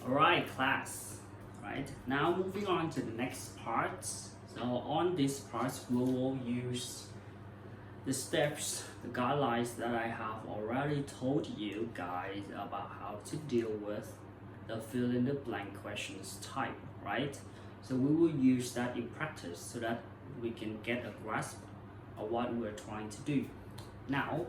Alright, class. Right, now moving on to the next part. So on this part, we will use the steps, the guidelines that I have already told you guys about how to deal with the fill in the blank questions type, right? So we will use that in practice so that we can get a grasp of what we're trying to do. Now,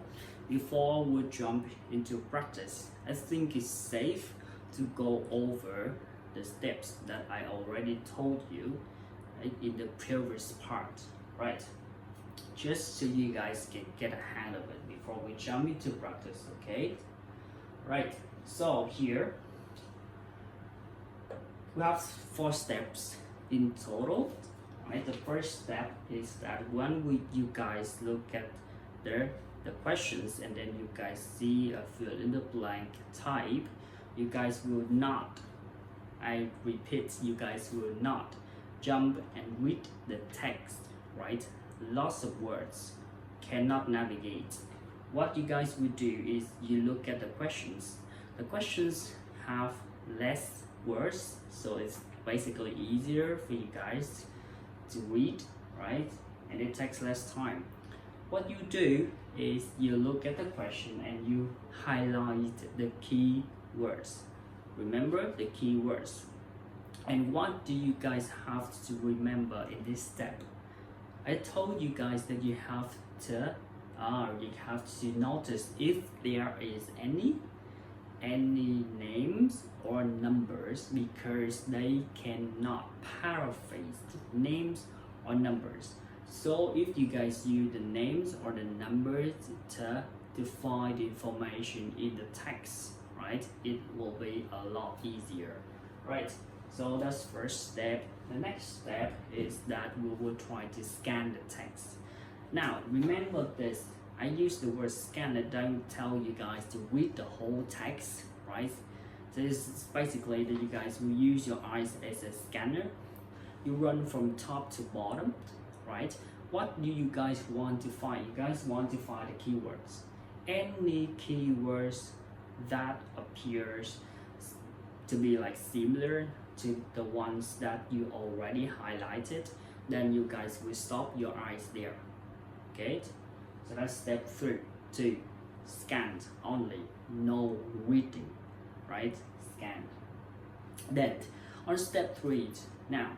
before we jump into practice, I think it's safe to go over the steps that I already told you in the previous part, right? Just so you guys can get a hand of it before we jump into practice, okay? Right, so here we have 4 steps in total, right? The first step is that when you guys look at the questions and then you guys see a fill in the blank type, you guys will not, I repeat, you guys will not jump and read the text, right? Lots of words, cannot navigate. What you guys will do is you look at the questions. The questions have less words, so it's basically easier for you guys to read, right? And it takes less time. What you do is you look at the question and you highlight the key words. Remember the key words. And what do you guys have to remember in this step? I told you guys that you have to notice if there is any names or numbers, because they cannot paraphrase names or numbers. So if you guys use the names or the numbers to define the information in the text, right, it will be a lot easier, right? So that's first step. The next step is that we will try to scan the text. Now remember this, I use the word scan. I don't tell you guys to read the whole text, right? So this is basically that you guys will use your eyes as a scanner. You run from top to bottom, right? What do you guys want to find? You guys want to find the keywords. Any keywords that appears to be like similar to the ones that you already highlighted, then you guys will stop your eyes there. Okay, so that's step 2. Scan only, no reading, right? Scan. Then on step 3, now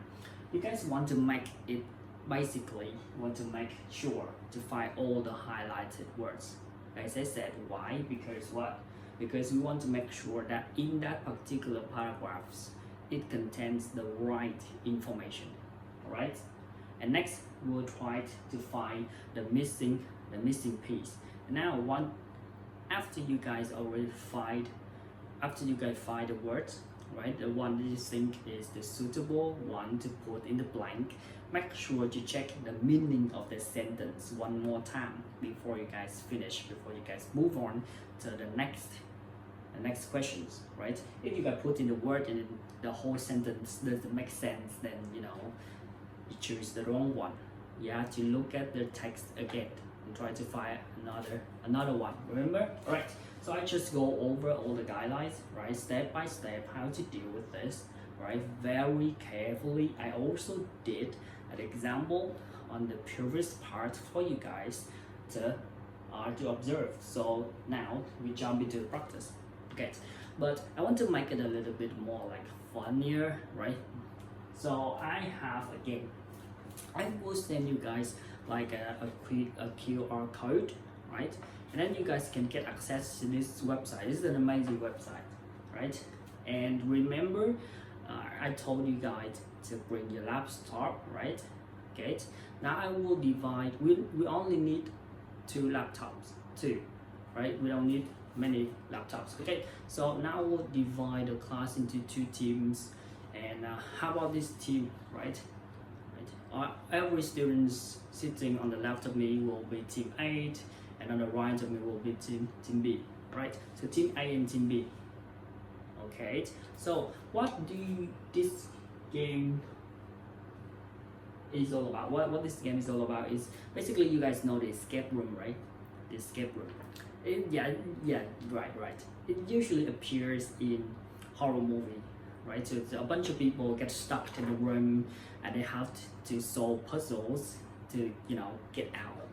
you guys want to make it, basically want to make sure to find all the highlighted words. As I said, why? Because what? Because we want to make sure that in that particular paragraphs it contains the right information, alright? And next we'll try to find the missing piece. And now after you guys find the words, right, the one that you think is the suitable one to put in the blank, make sure to check the meaning of the sentence one more time before you guys finish, before you guys move on to the next questions, right? If you guys put in the word and the whole sentence doesn't make sense, then you choose the wrong one. You have to look at the text again and try to find another one. Remember? Alright, so I just go over all the guidelines, right, step by step, how to deal with this, right, very carefully. I also did an example on the previous part for you guys to observe. So now we jump into practice. Okay, but I want to make it a little bit more like funnier, right? So I will send you guys like a QR code, right? And then you guys can get access to this website. This is an amazing website, right? And remember, I told you guys to bring your laptop, right? Okay, now I will divide, we only need 2 laptops, right? We don't need many laptops. Okay, so now we'll divide the class into 2 teams. And how about this team, right? Every student sitting on the left of me will be team A, and on the right of me will be team B, right? So team A and team B. Okay, so what this game is all about? What this game is all about is basically, you guys know the escape room, right? The escape room. Yeah, right. It usually appears in horror movie, right? So a bunch of people get stuck in the room and they have to solve puzzles to get out,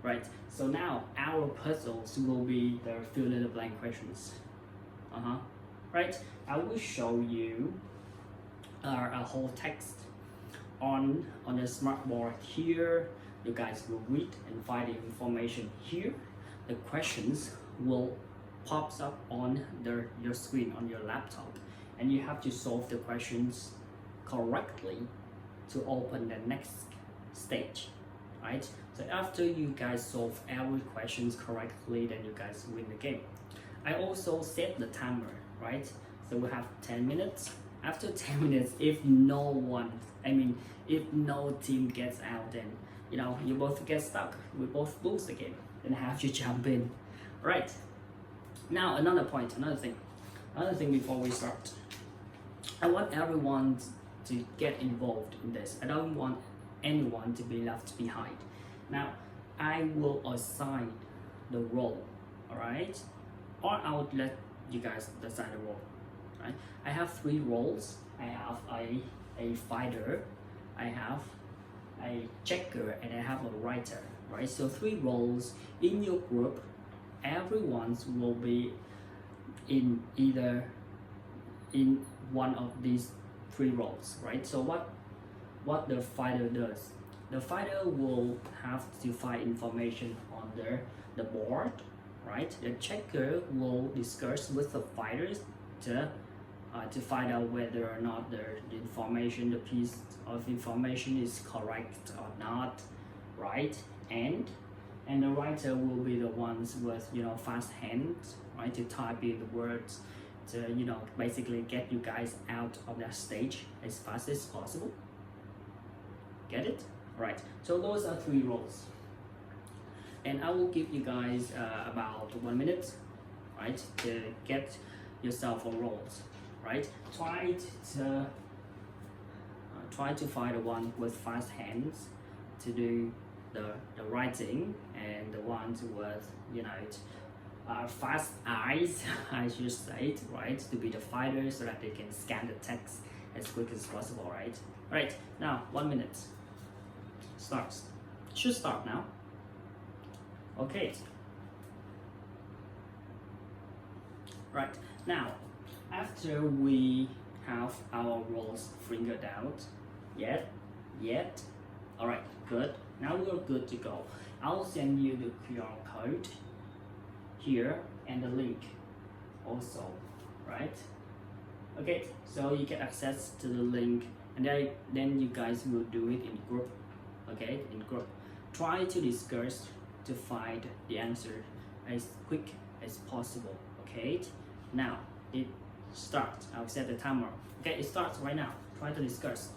right? So now our puzzles will be the fill in the blank questions. Right? I will show you a whole text on the smart board here. You guys will read and find the information here. The questions will pops up on your screen on your laptop, and you have to solve the questions correctly to open the next stage, right? So after you guys solve every questions correctly, then you guys win the game. I also set the timer, right? So we have 10 minutes. After 10 minutes, if no team gets out, then you both get stuck. We both lose the game. Then have to jump in, right? Now another thing before we start. I want everyone to get involved in this. I don't want anyone to be left behind. Now I will assign the role, all right? Or I'll let you guys decide the role, right? I have 3 roles. I have a fighter, I have a checker, and I have a writer, right? So 3 roles in your group. Everyone will be in either in one of these 3 roles, right? So what the fighter does, the fighter will have to find information on the board, right? The checker will discuss with the fighters to find out whether or not the information, the piece of information is correct or not, right? And the writer will be the ones with fast hands, right, to type in the words to basically get you guys out of that stage as fast as possible. Get it? Right. So those are 3 roles, and I will give you guys about 1 minute, right, to get yourself a roles, right? Try to find the one with fast hands to do the writing, and the ones with fast eyes, I should say, right, to be the fighters so that they can scan the text as quick as possible, right? Right, now 1 minute starts. Should start now. Okay. Right, now after we have our roles figured out, yet, all right, good. Now we're good to go. I'll send you the QR code here and the link also, right? Okay, so you get access to the link, and then you guys will do it in group. Okay, in group. Try to discuss to find the answer as quick as possible. Okay, now it starts. I'll set the timer. Okay, it starts right now. Try to discuss.